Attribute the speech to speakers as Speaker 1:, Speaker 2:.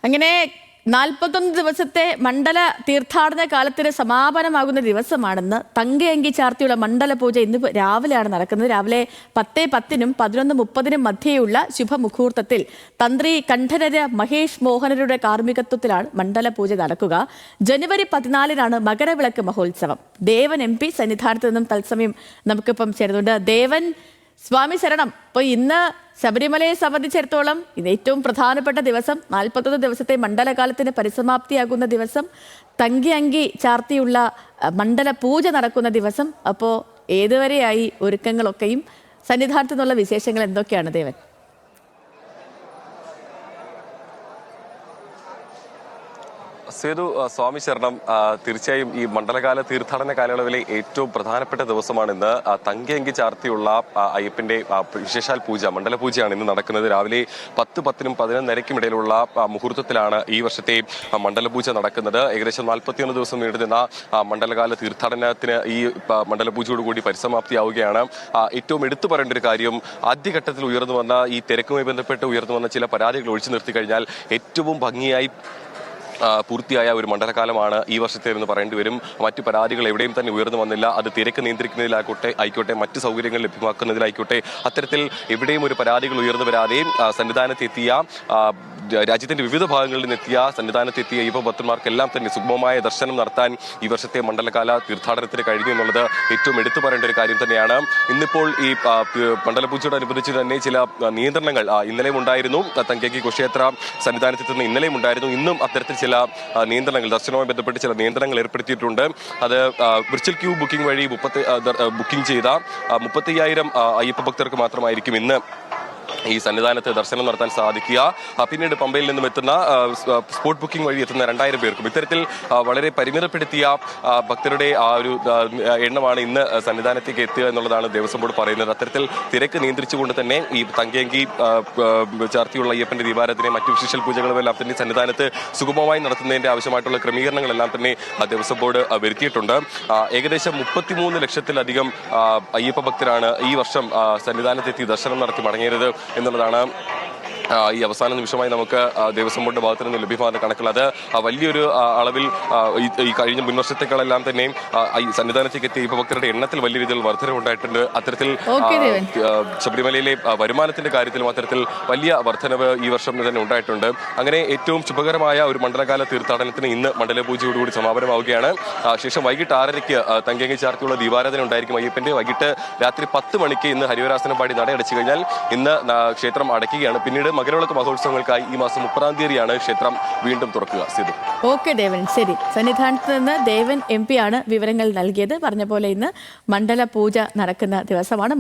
Speaker 1: അങ്ങനെ 41 ദിവസത്തെ മണ്ഡല തീർത്ഥാടന കാലത്തിന് സമാപനമാകുന്ന ദിവസമാണെന്ന് തങ്കയങ്കി ചാർത്തിയുള്ള മണ്ഡല പൂജ ഇന്ന് രാവിലെയാണ് നടക്കുന്നത്. രാവിലെ 10:10-നും 11:30-നും മധ്യേയുള്ള ശുഭമുഹൂർത്തത്തിൽ തന്ത്രി കണ്ഠരര് മഹേഷ് മോഹനരുടെ കാർമ്മികത്വത്തിലാണ് മണ്ഡല പൂജ നടക്കുക. ജനുവരി 14-നാണ് മകരവിളക്ക് മഹോത്സവം. ദേവൻ MP സന്നിധാനത്ത് നിന്നും തത്സമയം നമുക്കിപ്പം ചേരുന്നുണ്ട്. ദേവൻ, സ്വാമി ശരണം. അപ്പോൾ ഇന്ന് ശബരിമലയെ സംബന്ധിച്ചിടത്തോളം ഇത് ഏറ്റവും പ്രധാനപ്പെട്ട ദിവസം, 41 ദിവസത്തെ മണ്ഡലകാലത്തിന് പരിസമാപ്തിയാകുന്ന ദിവസം, തങ്കയങ്കി ചാർത്തിയുള്ള മണ്ഡല പൂജ നടക്കുന്ന ദിവസം. അപ്പോൾ ഏതുവരെയായി ഒരുക്കങ്ങളൊക്കെയും സന്നിധാനത്തു നിന്നുള്ള വിശേഷങ്ങൾ എന്തൊക്കെയാണ് ദേവൻ?
Speaker 2: സേതു, സ്വാമി ശരണം. തീർച്ചയായും ഈ മണ്ഡലകാല തീർത്ഥാടന കാലയളവിലെ ഏറ്റവും പ്രധാനപ്പെട്ട ദിവസമാണ് ഇന്ന്. തങ്കയങ്കി ചാർത്തിയുള്ള അയ്യപ്പന്റെ വിശേഷാൽ പൂജ, മണ്ഡല പൂജയാണ് ഇന്ന് നടക്കുന്നത്. രാവിലെ 10:10-നും 11:30-നും ഇടയിലുള്ള മുഹൂർത്തത്തിലാണ് ഈ വർഷത്തെ മണ്ഡല പൂജ നടക്കുന്നത്. ഏകദേശം 41 ദിവസം നീണ്ടുനിന്ന മണ്ഡലകാല തീർത്ഥാടനത്തിന് ഈ മണ്ഡല പൂജയോടുകൂടി പരിസമാപ്തിയാവുകയാണ്. ഏറ്റവും എടുത്തു പറയേണ്ട ഒരു കാര്യം, ആദ്യഘട്ടത്തിൽ ഉയർന്നു വന്ന ഈ തിരക്കുമായി ബന്ധപ്പെട്ട് ഉയർന്നു വന്ന ചില പരാതികൾ ഒഴിച്ചു നിർത്തി കഴിഞ്ഞാൽ ഏറ്റവും ഭംഗിയായി പൂർത്തിയായ ഒരു മണ്ഡലകാലമാണ് ഈ വർഷത്തെ എന്ന് പറയേണ്ടി വരും. മറ്റു പരാതികൾ എവിടെയും തന്നെ ഉയർന്നു വന്നില്ല. അത് തിരക്ക് നിയന്ത്രിക്കുന്നതിലായിക്കോട്ടെ, മറ്റു സൗകര്യങ്ങൾ ലഭ്യമാക്കുന്നതിലായിക്കോട്ടെ, അത്തരത്തിൽ എവിടെയും ഒരു പരാതികൾ ഉയർന്നു വരാതെയും സന്നിധാനത്തെത്തിയ രാജ്യത്തിന്റെ വിവിധ ഭാഗങ്ങളിൽ നിന്നെത്തിയ സന്നിധാനത്തെത്തിയ അയ്യപ്പ ഭക്തന്മാർക്കെല്ലാം തന്നെ സുഗമമായ ദർശനം നടത്താൻ ഈ വർഷത്തെ മണ്ഡലകാല തീർത്ഥാടനത്തിന് കഴിഞ്ഞു എന്നുള്ളത് ഏറ്റവും എടുത്തു പറയേണ്ട ഒരു കാര്യം തന്നെയാണ്. ഇന്നിപ്പോൾ ഈ മണ്ഡലപൂജയോടനുബന്ധിച്ച് തന്നെ ചില നിയന്ത്രണങ്ങൾ ഇന്നലെയും ഉണ്ടായിരുന്നു. തങ്കയങ്കി ഘോഷയാത്ര സന്നിധാനത്തെത്തുന്ന ഇന്നലെയും ഉണ്ടായിരുന്നു. ഇന്നും അത്തരത്തിൽ ചില നിയന്ത്രണങ്ങൾ, ദർശനവുമായി ബന്ധപ്പെട്ട് ചില നിയന്ത്രണങ്ങൾ ഏർപ്പെടുത്തിയിട്ടുണ്ട്. അത് വിർച്വൽ ക്യൂ ബുക്കിംഗ് വഴി ബുക്കിംഗ് ചെയ്ത 35,000 അയ്യപ്പ ഭക്തർക്ക് മാത്രമായിരിക്കും ഇന്ന് ഈ സന്നിധാനത്ത് ദർശനം നടത്താൻ സാധിക്കുക. പിന്നീട് പമ്പയിൽ നിന്നും എത്തുന്ന സ്പോട്ട് ബുക്കിംഗ് വഴി എത്തുന്ന 2,000 പേർക്കും, ഇത്തരത്തിൽ വളരെ പരിമിതപ്പെടുത്തിയ ഭക്തരുടെ ആ ഒരു എണ്ണമാണ് ഇന്ന് സന്നിധാനത്തേക്ക് എത്തുക എന്നുള്ളതാണ് ദേവസ്വം ബോർഡ് പറയുന്നത്. അത്തരത്തിൽ തിരക്ക് നിയന്ത്രിച്ചുകൊണ്ട് തന്നെ ഈ തങ്കയങ്കി ചാർത്തിയുള്ള അയ്യപ്പന്റെ ദീപാരാധനയും മറ്റു വിശേഷൽ പൂജകളും എല്ലാം തന്നെ സന്നിധാനത്ത് സുഗമമായി നടത്തുന്നതിന്റെ ആവശ്യമായിട്ടുള്ള ക്രമീകരണങ്ങളെല്ലാം തന്നെ ദേവസ്വം ബോർഡ് വരുത്തിയിട്ടുണ്ട്. ഏകദേശം 33 ലക്ഷത്തിലധികം അയ്യപ്പ ഭക്തരാണ് ഈ വർഷം സന്നിധാനത്തെത്തി ദർശനം നടത്തി മടങ്ങിയത് എന്നുള്ളതാണ് ഈ അവസാന നിമിഷമായി നമുക്ക് ദേവസ്വം ബോർഡിന്റെ ഭാഗത്ത് നിന്ന് ലഭ്യമാകുന്ന കണക്കുകൾ. അത് വലിയൊരു അളവിൽ ഈ കഴിഞ്ഞ മുൻവർഷത്തേക്കാളെല്ലാം തന്നെയും സന്നിധാനത്തേക്ക് എത്തിയ അയ്യപ്പ ഭക്തരുടെ എണ്ണത്തിൽ വലിയ രീതിയിൽ വർധനവുണ്ടായിട്ടുണ്ട്. അത്തരത്തിൽ ശബരിമലയിലെ വരുമാനത്തിന്റെ കാര്യത്തിലും അത്തരത്തിൽ വലിയ വർധനവ് ഈ വർഷം തന്നെ ഉണ്ടായിട്ടുണ്ട്. അങ്ങനെ ഏറ്റവും ശുഭകരമായ ഒരു മണ്ഡലകാല തീർത്ഥാടനത്തിന് ഇന്ന് മണ്ഡല പൂജയോടുകൂടി സമാപനമാവുകയാണ്. ശേഷം വൈകിട്ട് 6:30-ക്ക് തങ്കയങ്കി ചാർത്തിയുള്ള ദീപാരാധന ഉണ്ടായിരിക്കും അയ്യപ്പന്റെ. വൈകിട്ട് രാത്രി 10 മണിക്ക് ഇന്ന് ഹരിവരാസനം പാടി നട അടച്ചു കഴിഞ്ഞാൽ ഇന്ന് ക്ഷേത്രം അടയ്ക്കുകയാണ്. പിന്നീട് മകരവിളക്ക് മഹോത്സവങ്ങൾക്കായി ഈ മാസം 30-ാം തീയതിയാണ് ക്ഷേത്രം വീണ്ടും തുറക്കുക. സിധു.
Speaker 1: ഓക്കെ ദേവൻ, ശരി. സന്നിധാനത്ത് നിന്ന് ദേവൻ MP ആണ് വിവരങ്ങൾ നൽകിയത്. പറഞ്ഞ പോലെ ഇന്ന് മണ്ഡല പൂജ നടക്കുന്ന ദിവസമാണ്.